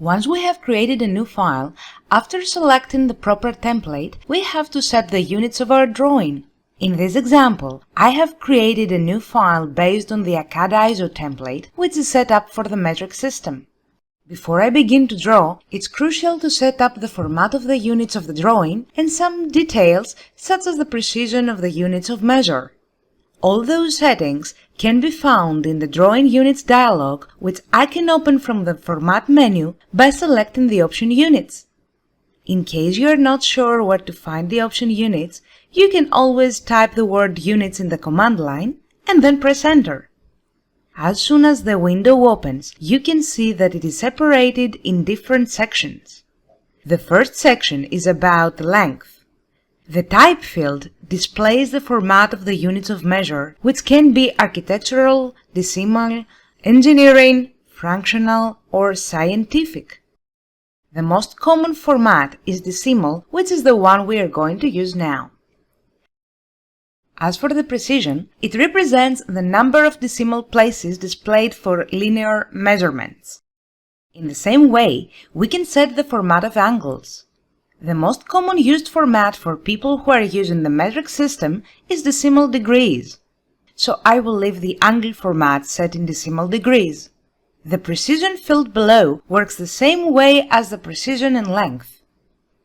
Once we have created a new file, after selecting the proper template, we have to set the units of our drawing. In this example, I have created a new file based on the AutoCAD ISO template, which is set up for the metric system. Before I begin to draw, it's crucial to set up the format of the units of the drawing and some details such as the precision of the units of measure. All those settings can be found in the Drawing Units dialog, which I can open from the Format menu by selecting the option Units. In case you are not sure where to find the option Units, you can always type the word Units in the command line and then press Enter. As soon as the window opens, you can see that it is separated in different sections. The first section is about the length. The Type field displays the format of the units of measure, which can be architectural, decimal, engineering, fractional, or scientific. The most common format is decimal, which is the one we are going to use now. As for the precision, it represents the number of decimal places displayed for linear measurements. In the same way, we can set the format of angles. The most common used format for people who are using the metric system is decimal degrees, so I will leave the angle format set in decimal degrees. The precision field below works the same way as the precision and length.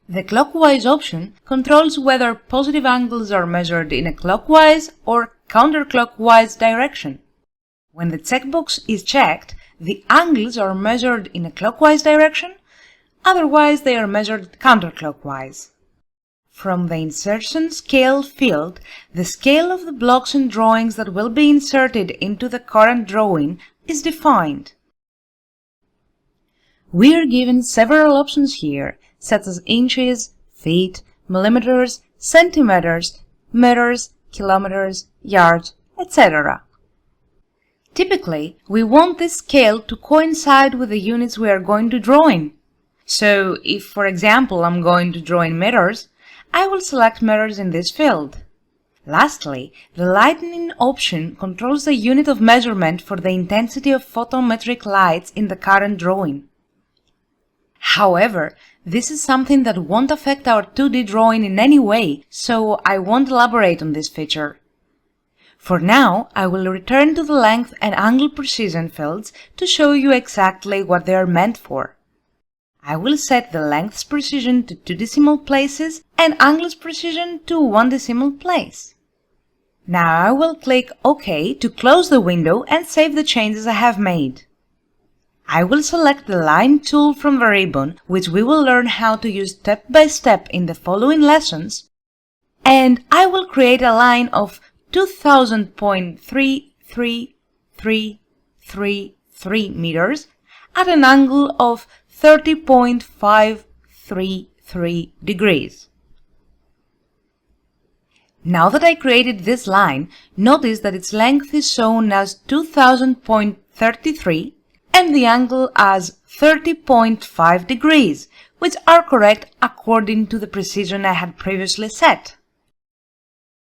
The clockwise option controls whether positive angles are measured in a clockwise or counterclockwise direction. When the checkbox is checked, the angles are measured in a clockwise direction, otherwise they are measured counterclockwise. From the Insertion Scale field, the scale of the blocks and drawings that will be inserted into the current drawing is defined. We are given several options here, such as inches, feet, millimeters, centimeters, meters, kilometers, yards, etc. Typically, we want this scale to coincide with the units we are going to draw in. So, if for example I'm going to draw in meters, I will select meters in this field. Lastly, the lighting option controls the unit of measurement for the intensity of photometric lights in the current drawing. However, this is something that won't affect our 2D drawing in any way, so I won't elaborate on this feature. For now, I will return to the length and angle precision fields to show you exactly what they are meant for. I will set the length's precision to 2 decimal places and angle's precision to 1 decimal place. Now I will click OK to close the window and save the changes I have made. I will select the line tool from the ribbon, which we will learn how to use step by step in the following lessons, and I will create a line of 2000.33333 meters at an angle of 30.533 degrees. Now that I created this line, notice that its length is shown as 2000.33 and the angle as 30.5 degrees, which are correct according to the precision I had previously set.